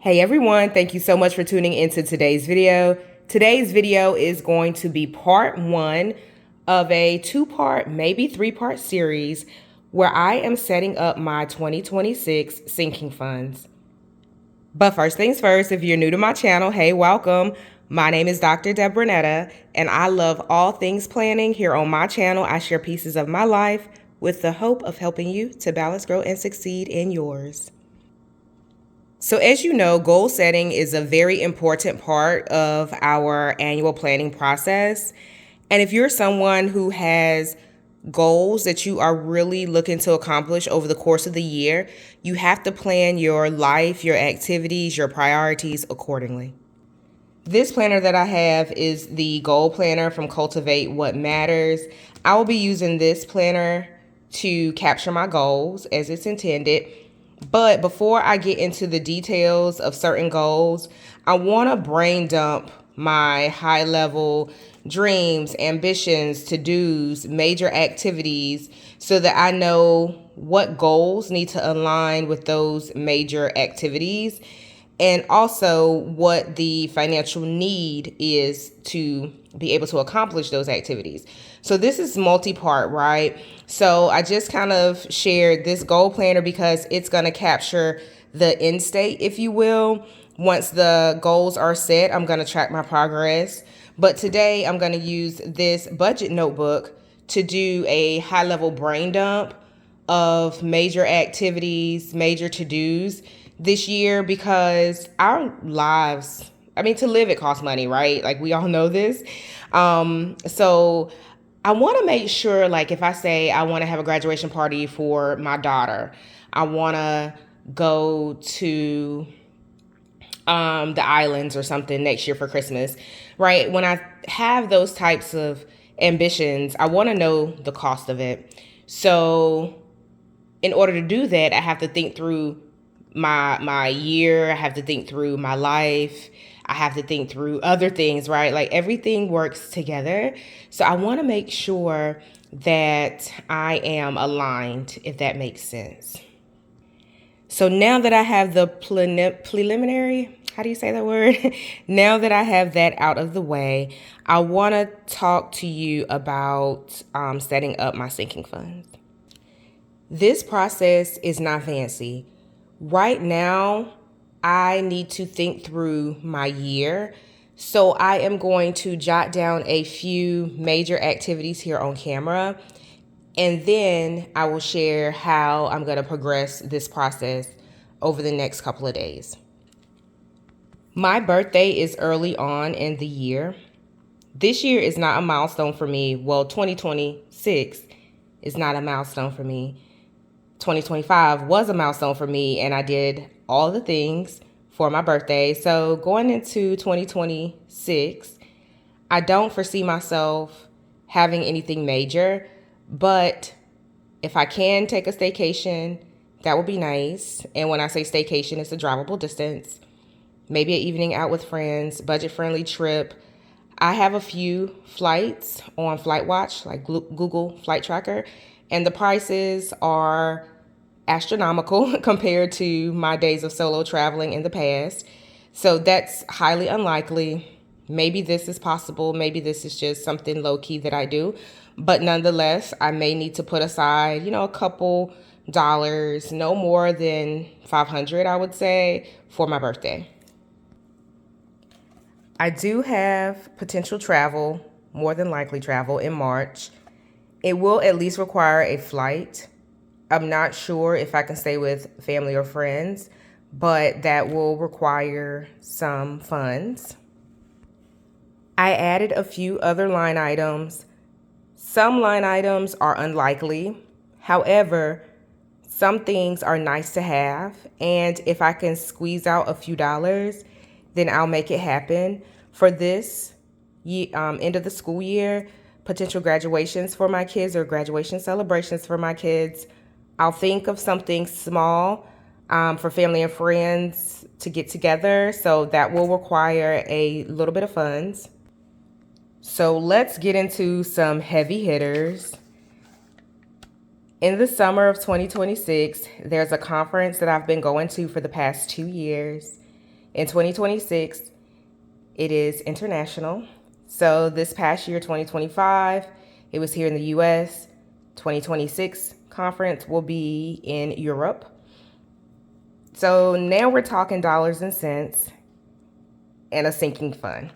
Hey everyone, thank you so much for tuning into today's video. Today's video is going to be part one of a two-part, maybe three-part series where I am setting up my 2026 sinking funds. But first things first, if you're new to my channel, hey, welcome. My name is Dr. Debronetta, and I love all things planning. Here on my channel, I share pieces of my life with the hope of helping you to balance, grow, and succeed in yours. So as you know, goal setting is a very important part of our annual planning process. And if you're someone who has goals that you are really looking to accomplish over the course of the year, you have to plan your life, your activities, your priorities accordingly. This planner that I have is the goal planner from Cultivate What Matters. I will be using this planner to capture my goals as it's intended. But before I get into the details of certain goals, I want to brain dump my high level dreams, ambitions, to-dos, major activities so that I know what goals need to align with those major activities and also what the financial need is to be able to accomplish those activities. So this is multi-part, right? So I just kind of shared this goal planner because it's going to capture the end state, if you will. Once the goals are set, I'm going to track my progress. But today I'm going to use this budget notebook to do a high-level brain dump of major activities, major to-dos this year, because our lives, to live, it costs money, right? Like, we all know this. So I want to make sure, like, if I say I want to have a graduation party for my daughter, I want to go to the islands or something next year for Christmas, right? When I have those types of ambitions, I want to know the cost of it. So in order to do that, I have to think through my year. I have to think through my life. I have to think through other things, right? Like, everything works together. So I want to make sure that I am aligned, if that makes sense. So now that I have the preliminary, how do you say that word? Now that I have that out of the way, I want to talk to you about setting up my sinking funds. This process is not fancy. Right now, I need to think through my year. So I am going to jot down a few major activities here on camera, and then I will share how I'm going to progress this process over the next couple of days. My birthday is early on in the year. This year is not a milestone for me. Well, 2026 is not a milestone for me. 2025 was a milestone for me, and I did all the things for my birthday. So going into 2026, I don't foresee myself having anything major, but if I can take a staycation, that would be nice. And when I say staycation, it's a drivable distance, maybe an evening out with friends, budget-friendly trip. I have a few flights on FlightWatch, like Google Flight Tracker, and the prices are astronomical compared to my days of solo traveling in the past. So that's highly unlikely. Maybe this is possible. Maybe this is just something low-key that I do. But nonetheless, I may need to put aside, a couple dollars, no more than $500, I would say, for my birthday. I do have potential travel, more than likely travel, in March. It will at least require a flight. I'm not sure if I can stay with family or friends, but that will require some funds. I added a few other line items. Some line items are unlikely. However, some things are nice to have, and if I can squeeze out a few dollars, then I'll make it happen. For this end of the school year, potential graduations for my kids or graduation celebrations for my kids, I'll think of something small for family and friends to get together. So that will require a little bit of funds. So let's get into some heavy hitters. In the summer of 2026, there's a conference that I've been going to for the past 2 years. In 2026, it is international. So this past year, 2025, it was here in the US. 2026 conference will be in Europe. So now we're talking dollars and cents and a sinking fund.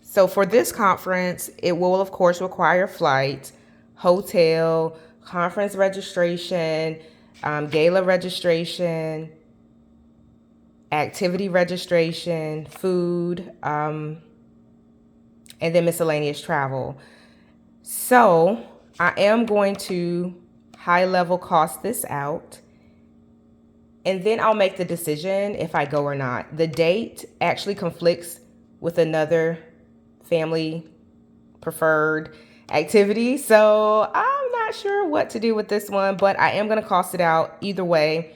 So for this conference, it will of course require flight, hotel, conference registration, gala registration, activity registration, food, and then miscellaneous travel. So I am going to high level cost this out, and then I'll make the decision if I go or not. The date actually conflicts with another family preferred activity, so I'm not sure what to do with this one, but I am going to cost it out either way.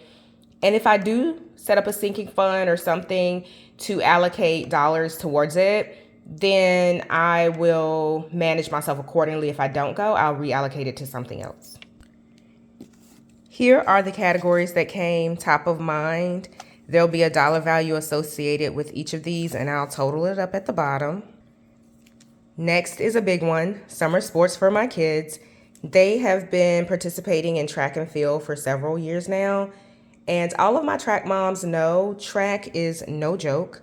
And if I do set up a sinking fund or something to allocate dollars towards it, then I will manage myself accordingly. If I don't go, I'll reallocate it to something else. Here are the categories that came top of mind. There'll be a dollar value associated with each of these, and I'll total it up at the bottom. Next is a big one, summer sports for my kids. They have been participating in track and field for several years now, and all of my track moms know track is no joke.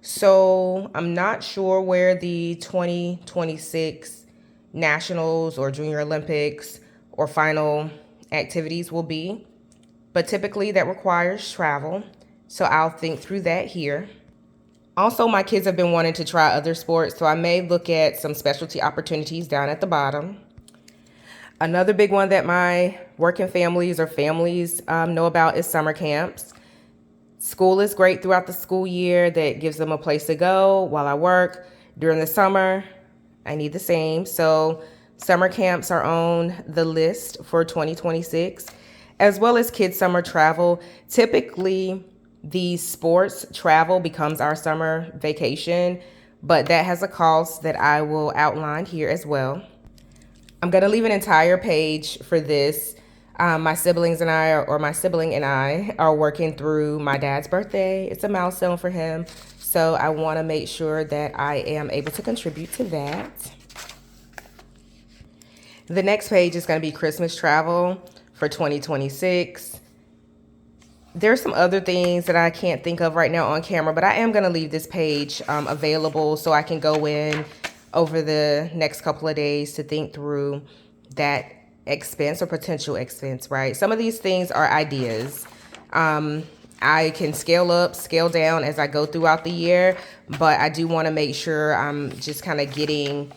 So I'm not sure where the 2026 Nationals or Junior Olympics or final activities will be, but typically that requires travel. So I'll think through that here. Also, my kids have been wanting to try other sports, so I may look at some specialty opportunities down at the bottom. Another big one that my working families or families know about is summer camps. School is great throughout the school year. That gives them a place to go while I work. During the summer, I need the same. So summer camps are on the list for 2026, as well as kids' summer travel. Typically, the sports travel becomes our summer vacation, but that has a cost that I will outline here as well. I'm going to leave an entire page for this. My siblings and I, or my sibling and I, are working through my dad's birthday. It's a milestone for him, so I want to make sure that I am able to contribute to that. The next page is going to be Christmas travel for 2026. There's some other things that I can't think of right now on camera, but I am going to leave this page available so I can go in over the next couple of days to think through that expense or potential expense, right? Some of these things are ideas. I can scale up, scale down as I go throughout the year, but I do want to make sure I'm just kind of getting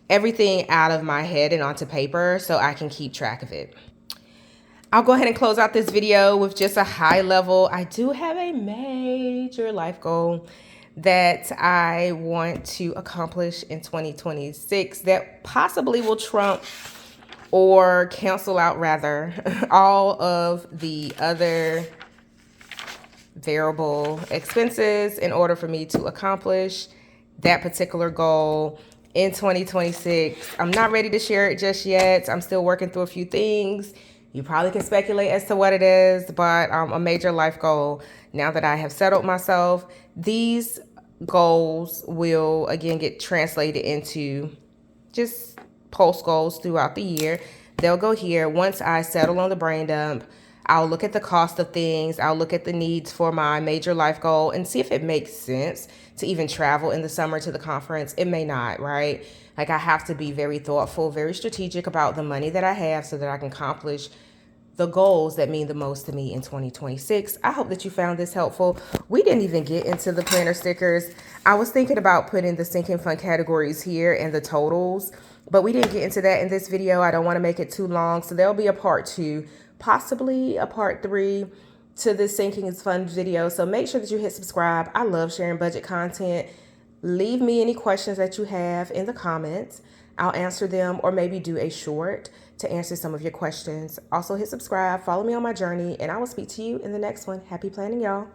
everything out of my head and onto paper so I can keep track of it. I'll go ahead and close out this video with just a high level. I do have a major life goal that I want to accomplish in 2026 that possibly will trump or cancel out rather all of the other variable expenses in order for me to accomplish that particular goal in 2026. I'm not ready to share it just yet. I'm still working through a few things. You probably can speculate as to what it is, but a major life goal. Now that I have settled myself, these goals will again get translated into just post goals throughout the year. They'll go here. Once I settle on the brain dump, I'll look at the cost of things. I'll look at the needs for my major life goal and see if it makes sense to even travel in the summer to the conference. It may not, right? Like I have to be very thoughtful, very strategic about the money that I have so that I can accomplish the goals that mean the most to me in 2026. I hope that you found this helpful. We didn't even get into the planner stickers. I was thinking about putting the sinking fund categories here and the totals, but we didn't get into that in this video. I don't want to make it too long, so there'll be a part 2, possibly a part 3 to this sinking fund video. So make sure that you hit subscribe. I love sharing budget content. Leave me any questions that you have in the comments. I'll answer them, or maybe do a short to answer some of your questions. Also hit subscribe, follow me on my journey, and I will speak to you in the next one. Happy planning, y'all.